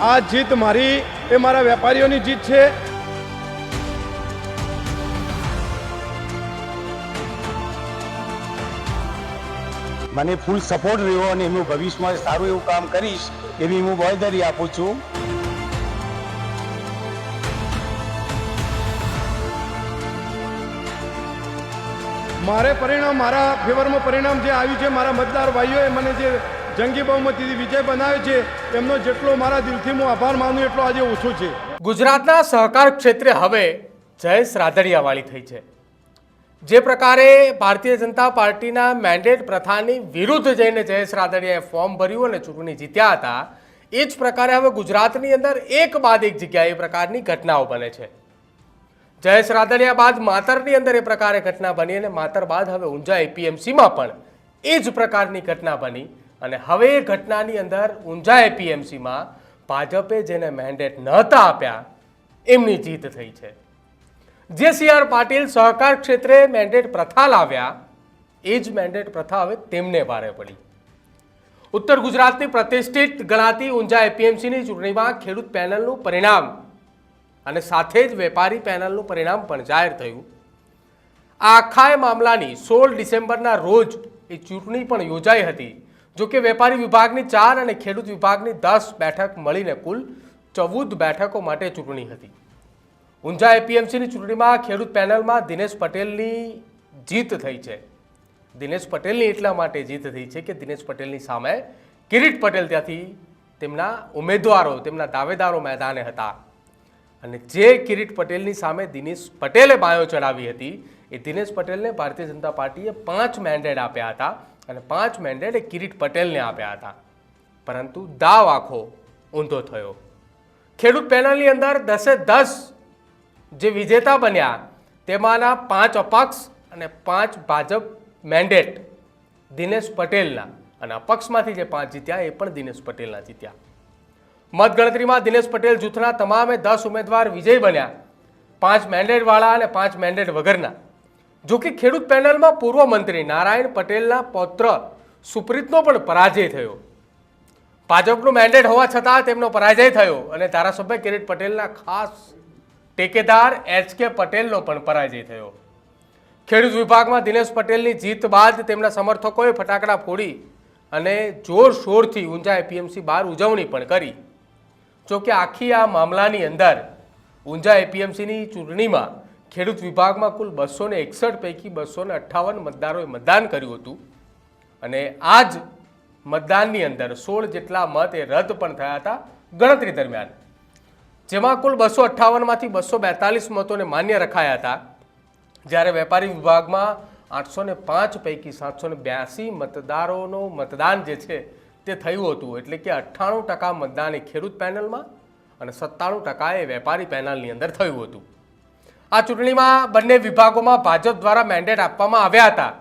આ જીત મારી એ મારા વેપારીઓની જીત છે। મને ફૂલ સપોર્ટ રહ્યો અને હું ભવિષ્યમાં સારું એવું કામ કરીશ એવી હું બાંયધરી આપું છું। મારે પરિણામ મારા ફેવરમાં પરિણામ જે આવ્યું છે, મારા મતદાર ભાઈઓએ મને જે જંગી બહુમતીથી વિજય બનાવ્યો છે એમનો જેટલો મારા દિલથી હું આભાર માનું એટલો આજે ઓછો છે। ગુજરાતના સહકાર ક્ષેત્રે હવે જયેશ રાદડિયાવાળી થઈ છે। જે પ્રકારે ભારતીય જનતા પાર્ટીના મેન્ડેટ પ્રથાની વિરુદ્ધ જઈને જયેશ રાદડિયાએ ફોર્મ ભર્યું અને ચૂંટણી જીત્યા હતા, એ જ પ્રકારે હવે ગુજરાતની અંદર એક બાદ એક જગ્યાએ એ પ્રકારની ઘટનાઓ બને છે। જયેશ રાદડિયા બાદ માતરની અંદર એ પ્રકારે ઘટના બની અને માતર બાદ હવે ઊંઝા એપીએમસીમાં પણ એ જ પ્રકારની ઘટના બની અને હવે એ ઘટનાની અંદર ઊંઝા એપીએમસીમાં ભાજપે જેને મેન્ડેટ નહોતા આપ્યા એમની જીત થઈ છે। જે સી.આર. પાટીલ સહકાર ક્ષેત્રે મેન્ડેટ પ્રથા લાવ્યા એ જ મેન્ડેટ પ્રથા હવે તેમને ભારે પડી। ઉત્તર ગુજરાતની પ્રતિષ્ઠિત ગણાતી ઊંઝા એપીએમસીની ચૂંટણીમાં ખેડૂત પેનલનું પરિણામ અને સાથે જ વેપારી પેનલનું પરિણામ પણ જાહેર થયું। આ આખા મામલાની 16 ડિસેમ્બરના રોજ એ ચૂંટણી પણ યોજાઈ હતી। જો કે વેપારી વિભાગની 4 અને ખેડૂત વિભાગની 10 બેઠક મળીને કુલ 14 બેઠકો માટે ચૂંટણી હતી। ઊંઝા એપીએમસીની ચૂંટણીમાં ખેડૂત પેનલમાં દિનેશ પટેલની જીત થઈ છે। દિનેશ પટેલની એટલા માટે જીત થઈ છે કે દિનેશ પટેલની સામે કિરીટ પટેલ ત્યાંથી તેમના ઉમેદવારો, તેમના દાવેદારો મેદાને હતા અને જે કિરીટ પટેલની સામે દિનેશ પટેલે બાયો ચડાવી હતી એ દિનેશ પટેલને ભારતીય જનતા પાર્ટીએ 5 મેન્ડેટ આપ્યા હતા અને 5 મેન્ડેટ એ કિરીટ પટેલને આપ્યા હતા, પરંતુ દાવ આખો ઊંધો થયો। ખેડૂત પેનલની અંદર 10-10 જે વિજેતા બન્યા તેમાંના 5 અપક્ષ અને 5 ભાજપ મેન્ડેટ દિનેશ પટેલના અને અપક્ષમાંથી જે 5 જીત્યા એ પણ દિનેશ પટેલના જીત્યા। મતગણતરીમાં દિનેશ પટેલ જૂથના તમામે 10 ઉમેદવાર વિજય બન્યા, 5 મેન્ડેટવાળા અને 5 મેન્ડેટ વગરના। જો કે ખેડૂત પેનલમાં પૂર્વ મંત્રી નારાયણ પટેલના પૌત્ર સુપ્રીતનો પણ પરાજય થયો। ભાજપનું મેન્ડેટ હોવા છતાં તેમનો પરાજય થયો અને ધારાસભ્ય કિરીટ પટેલના ખાસ ટેકેદાર એચ.કે. પટેલનો પણ પરાજય થયો। ખેડૂત વિભાગમાં દિનેશ પટેલની જીત બાદ તેમના સમર્થકોએ ફટાકડા ફોડી અને જોરશોરથી ઊંઝા એપીએમસી બહાર ઉજવણી પણ કરી। જો કે આખી આ મામલાની અંદર ઊંઝા એપીએમસીની ચૂંટણીમાં ખેડૂત વિભાગમાં કુલ 261 પૈકી 258 મતદારોએ મતદાન કર્યું હતું અને આ જ મતદાનની અંદર 16 જેટલા મત એ રદ પણ થયા હતા ગણતરી દરમિયાન, જેમાં કુલ 258માંથી 242 મતોને માન્ય રખાયા હતા, જ્યારે વેપારી વિભાગમાં 805 પૈકી 782 મતદારોનું મતદાન જે છે તે થયું હતું। એટલે કે 98% મતદાન એ ખેડૂત પેનલમાં અને 97% એ વેપારી પેનલની અંદર થયું હતું। આ ચૂંટણીમાં બંને વિભાગોમાં ભાજપ દ્વારા મેન્ડેટ આપવામાં આવ્યા હતા,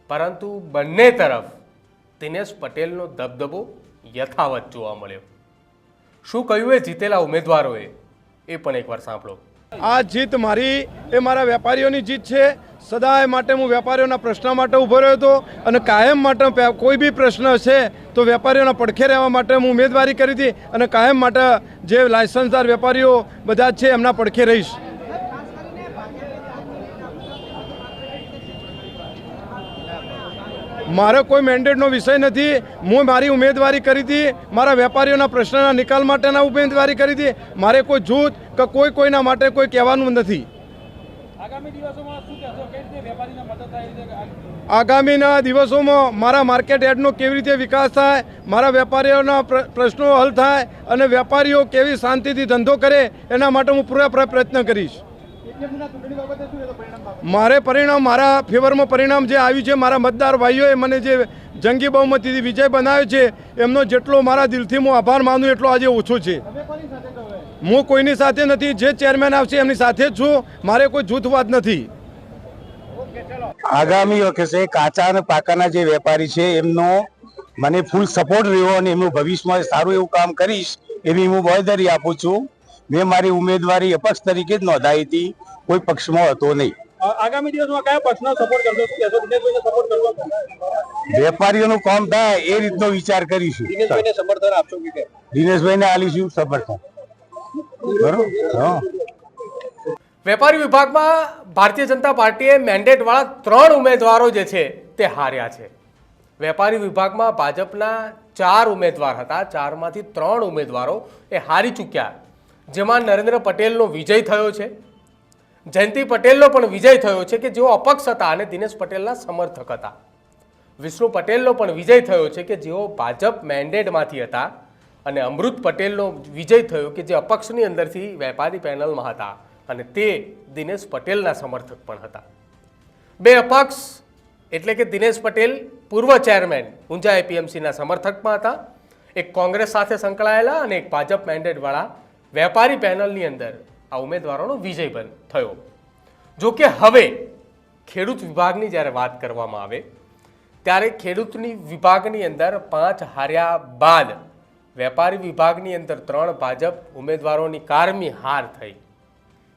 પરંતુ બંને તરફ દિનેશ પટેલનો દબદબો યથાવત જોવા મળ્યો। શું કહ્યું એ જીતેલા ઉમેદવારોએ એ પણ એકવાર સાંભળો। આ જીત મારી એ મારા વેપારીઓની જીત છે। સદાય માટે હું વેપારીઓના પ્રશ્ન માટે ઊભો રહ્યો હતો અને કાયમ માટે કોઈ બી પ્રશ્ન છે તો વેપારીઓના પડખે રહેવા માટે હું ઉમેદવારી કરી હતી અને કાયમ માટે જે લાયસન્સદાર વેપારીઓ બધા છે એમના પડખે રહીશ। મારે કોઈ મેન્ડેટનો વિષય નથી। હું મારી ઉમેદવારી કરી હતી મારા વેપારીઓના પ્રશ્નના નિકાલ માટેના ઉમેદવારી કરી હતી। મારે કોઈ જૂથ કે કોઈના માટે કોઈ કહેવાનું નથી। આગામીના દિવસોમાં મારા માર્કેટ યાર્ડનો કેવી રીતે વિકાસ થાય, મારા વેપારીઓના પ્રશ્નો હલ થાય અને વેપારીઓ કેવી શાંતિથી ધંધો કરે એના માટે હું પૂરેપૂરા પ્રયત્ન કરીશ। મારે પરિણામ મારા ફેવરમાં પરિણામ જે આવ્યું છે, મારા મતદાર ભાઈઓએ મને જે જંગી બહુમતીથી વિજય બનાવ્યો છે એમનો જેટલો મારા દિલથી હું આભાર માનું એટલો આજે ઓછો છે। હું કોઈની સાથે નથી, જે ચેરમેન આવશે એમની સાથે જ છું। મારે કોઈ જૂથવાદ નથી। આગામી વખતે કાચા અને પાકાના જે વેપારી છે એમનો મને ફૂલ સપોર્ટ રહ્યો અને એમનું ભવિષ્યમાં સારું એવું કામ કરીશ એવી હું બાંયધરી આપું છું। મેં મારી ઉમેદવારી અપક્ષ તરીકે જ નોંધાવી હતી, કોઈ પક્ષમાં હતો નહીં। આગામી દિવસમાં કયા પક્ષનો સપોર્ટ કરશો? શું કહેશો? દિનેશભાઈને સપોર્ટ કરશો? વેપારીઓનું કામ થાય એ રીતનો વિચાર કરીશું. દિનેશભાઈને સમર્થન આપશો કે કેમ? દિનેશભાઈને આલીશું સમર્થન. બરોબર. હા. વેપારી વિભાગમાં ભારતીય જનતા પાર્ટીએ મેન્ડેટવાળા 3 ઉમેદવારો જે છે તે હાર્યા છે. વેપારી વિભાગમાં ભાજપના 4 ઉમેદવાર હતા, 4માંથી 3 ઉમેદવારો એ હારી ચૂક્યા, જેમાં નરેન્દ્ર પટેલનો વિજય થયો છે, જયંતિ પટેલનો પણ વિજય થયો છે કે જેઓ અપક્ષ હતા અને દિનેશ પટેલના સમર્થક હતા. વિષ્ણુ પટેલનો પણ વિજય થયો છે કે જેઓ ભાજપ મેન્ડેટમાંથી હતા, અને અમૃત પટેલનો વિજય થયો કે જે અપક્ષની અંદરથી વેપારી પેનલમાં હતા અને તે દિનેશ પટેલના સમર્થક પણ હતા. 2 અપક્ષ એટલે કે દિનેશ પટેલ પૂર્વ ચેરમેન ઊંઝા એપીએમસીના સમર્થકમાં હતા, એક કોંગ્રેસ સાથે સંકળાયેલા અને એક ભાજપ મેન્ડેટવાળા વેપારી પેનલની અંદર આ ઉમેદવારોનો વિજય થયો. જો કે હવે ખેડૂત વિભાગની જ્યારે વાત કરવામાં આવે ત્યારે ખેડૂતની વિભાગની અંદર 5 હાર્યા બાદ વેપારી વિભાગની અંદર 3 ભાજપ ઉમેદવારોની કારમી હાર થઈ.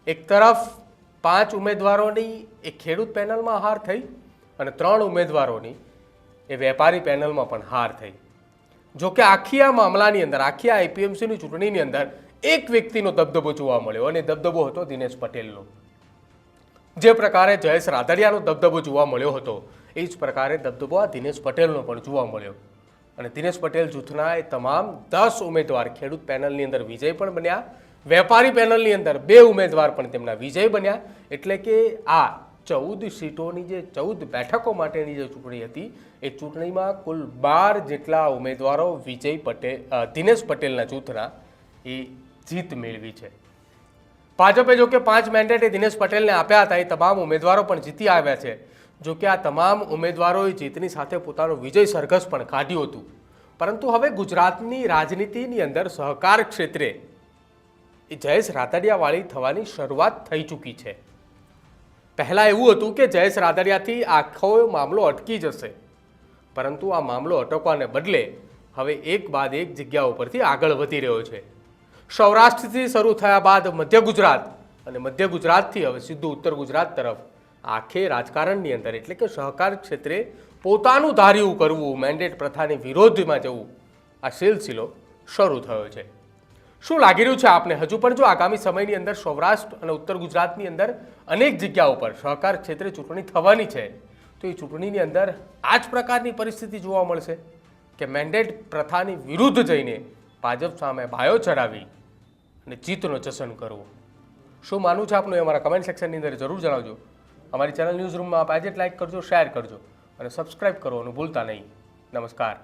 એક તરફ 5 ઉમેદવારોની એ ખેડૂત પેનલમાં હાર થઈ અને 3 ઉમેદવારોની એ વેપારી પેનલમાં પણ હાર થઈ. જો કે આખી આ મામલાની અંદર, આખી આ એપીએમસીની ચૂંટણીની અંદર એક વ્યક્તિનો દબદબો જોવા મળ્યો અને દબદબો હતો દિનેશ પટેલનો. જે પ્રકારે જયેશ રાદડિયાનો દબદબો જોવા મળ્યો હતો એ જ પ્રકારે દબદબો આ દિનેશ પટેલનો પણ જોવા મળ્યો. અને દિનેશ પટેલ જૂથના એ તમામ 10 ઉમેદવાર ખેડૂત પેનલની અંદર વિજય પણ બન્યા, વેપારી પેનલની અંદર 2 ઉમેદવાર પણ તેમના વિજય બન્યા. એટલે કે આ 14 સીટોની જે 14 બેઠકો માટેની જે ચૂંટણી હતી એ ચૂંટણીમાં કુલ 12 જેટલા ઉમેદવારો દિનેશ પટેલના જૂથના એ જીત મેળવી છે. ભાજપે જો કે 5 મેન્ડેટ એ દિનેશ પટેલને આપ્યા હતા, એ તમામ ઉમેદવારો પણ જીતી આવ્યા છે. જો કે આ તમામ ઉમેદવારોએ જીતની સાથે પોતાનો વિજય સરઘસ પણ કાઢ્યું હતું. પરંતુ હવે ગુજરાતની રાજનીતિની અંદર સહકાર ક્ષેત્રે એ જયેશ રાદડિયાવાળી થવાની શરૂઆત થઈ ચૂકી છે. પહેલાં એવું હતું કે જયેશ રાદડિયાથી આખો મામલો અટકી જશે, પરંતુ આ મામલો અટકવાને બદલે હવે એક બાદ એક જગ્યા ઉપરથી આગળ વધી રહ્યો છે. સૌરાષ્ટ્રથી શરૂ થયા બાદ મધ્ય ગુજરાત અને મધ્ય ગુજરાતથી હવે સીધું ઉત્તર ગુજરાત તરફ આખે રાજકારણની અંદર એટલે કે સહકાર ક્ષેત્રે પોતાનું ધાર્યું કરવું, મેન્ડેટ પ્રથાની વિરોધમાં જવું, આ સિલસિલો શરૂ થયો છે. શું લાગી રહ્યું છે આપને? હજુ પણ જો આગામી સમયની અંદર સૌરાષ્ટ્ર અને ઉત્તર ગુજરાતની અંદર અનેક જગ્યા ઉપર સહકાર ક્ષેત્રે ચૂંટણી થવાની છે, તો એ ચૂંટણીની અંદર આ જ પ્રકારની પરિસ્થિતિ જોવા મળશે કે મેન્ડેટ પ્રથાની વિરુદ્ધ જઈને ભાજપ સામે ભાયો ચડાવી અને જીતનો જશન કરવો. શું માનવું છે આપનું એ અમારા કમેન્ટ સેક્શનની અંદર જરૂર જણાવજો. અમારી ચેનલ ન્યૂઝ રૂમમાં આપ આજે જ લાઇક કરજો, શેર કરજો અને સબસ્ક્રાઇબ કરવાનું ભૂલતા નહીં. નમસ્કાર.